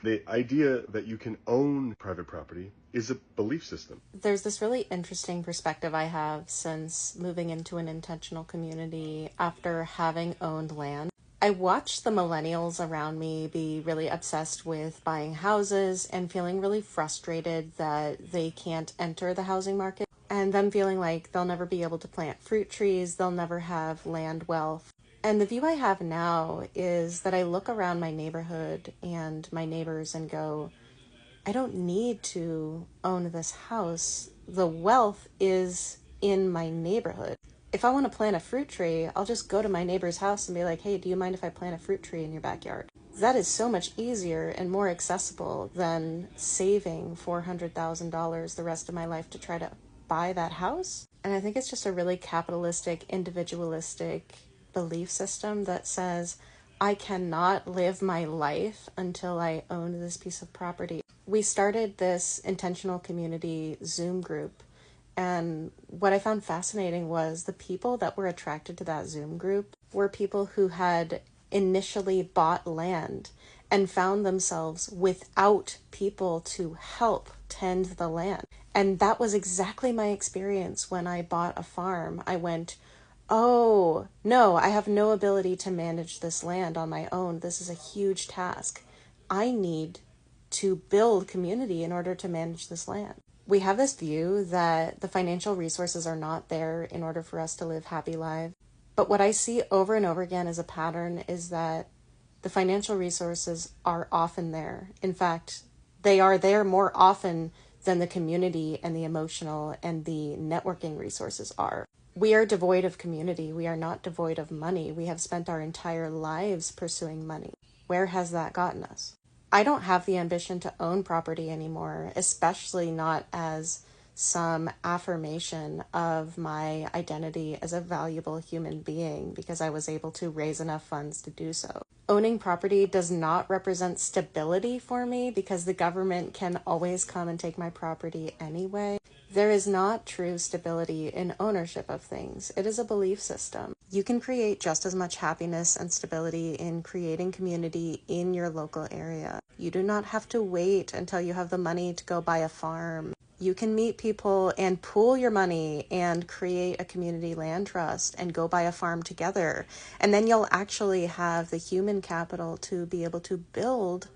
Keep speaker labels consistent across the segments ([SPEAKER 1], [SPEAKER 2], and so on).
[SPEAKER 1] The idea that you can own private property is a belief system.
[SPEAKER 2] There's this really interesting perspective I have since moving into an intentional community after having owned land. I watched the millennials around me be really obsessed with buying houses and feeling really frustrated that they can't enter the housing market, and them feeling like they'll never be able to plant fruit trees, they'll never have land wealth. And the view I have now is that I look around my neighborhood and my neighbors and go, I don't need to own this house. The wealth is in my neighborhood. If I want to plant a fruit tree, I'll just go to my neighbor's house and be like, hey, do you mind if I plant a fruit tree in your backyard? That is so much easier and more accessible than saving $400,000 the rest of my life to try to buy that house. And I think it's just a really capitalistic, individualistic belief system that says, I cannot live my life until I own this piece of property. We started this intentional community Zoom group, and what I found fascinating was the people that were attracted to that Zoom group were people who had initially bought land and found themselves without people to help tend the land. And that was exactly my experience when I bought a farm. I went, oh, no, I have no ability to manage this land on my own. This is a huge task. I need to build community in order to manage this land. We have this view that the financial resources are not there in order for us to live happy lives. But what I see over and over again as a pattern is that the financial resources are often there. In fact, they are there more often than the community and the emotional and the networking resources are. We are devoid of community. We are not devoid of money. We have spent our entire lives pursuing money. Where has that gotten us? I don't have the ambition to own property anymore, especially not as some affirmation of my identity as a valuable human being because I was able to raise enough funds to do so. Owning property does not represent stability for me because the government can always come and take my property anyway. There is not true stability in ownership of things. It is a belief system. You can create just as much happiness and stability in creating community in your local area. You do not have to wait until you have the money to go buy a farm. You can meet people and pool your money and create a community land trust and go buy a farm together. And then you'll actually have the human capital to be able to build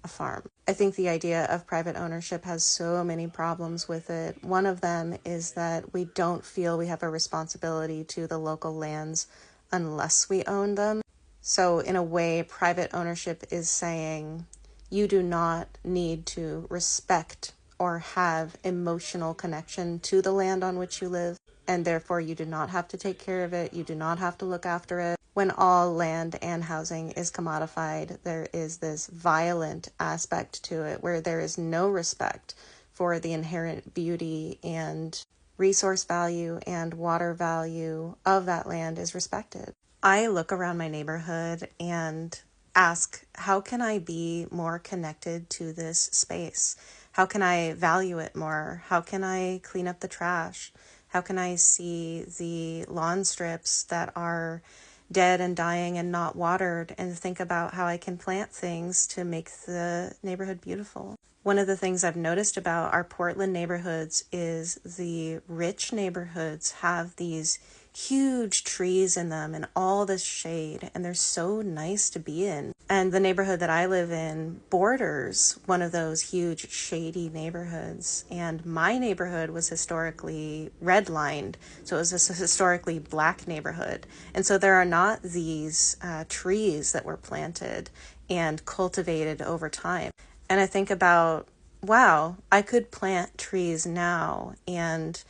[SPEAKER 2] a farm. I think the idea of private ownership has so many problems with it. One of them is that we don't feel we have a responsibility to the local lands unless we own them. So in a way, private ownership is saying you do not need to respect or have emotional connection to the land on which you live, and therefore you do not have to take care of it, you do not have to look after it. When all land and housing is commodified, there is this violent aspect to it where there is no respect for the inherent beauty and resource value and water value of that land is respected. I look around my neighborhood and ask, how can I be more connected to this space? How can I value it more? How can I clean up the trash? How can I see the lawn strips that are dead and dying and not watered and think about how I can plant things to make the neighborhood beautiful? One of the things I've noticed about our Portland neighborhoods is the rich neighborhoods have these huge trees in them and all this shade, and they're so nice to be in. And the neighborhood that I live in borders one of those huge shady neighborhoods, and my neighborhood was historically redlined, so it was a historically black neighborhood, and so there are not these trees that were planted and cultivated over time. And I think about, wow, I could plant trees now and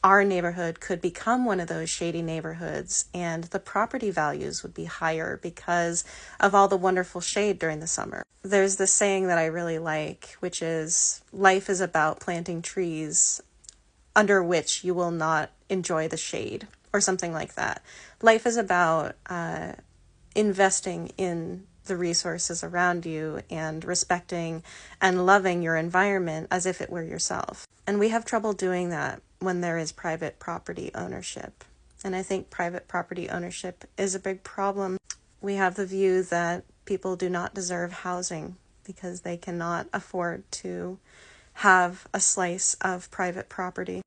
[SPEAKER 2] our neighborhood could become one of those shady neighborhoods and the property values would be higher because of all the wonderful shade during the summer. There's this saying that I really like, which is, life is about planting trees under which you will not enjoy the shade, or something like that. Life is about investing in the resources around you and respecting and loving your environment as if it were yourself. And we have trouble doing that when there is private property ownership. And I think private property ownership is a big problem. We have the view that people do not deserve housing because they cannot afford to have a slice of private property.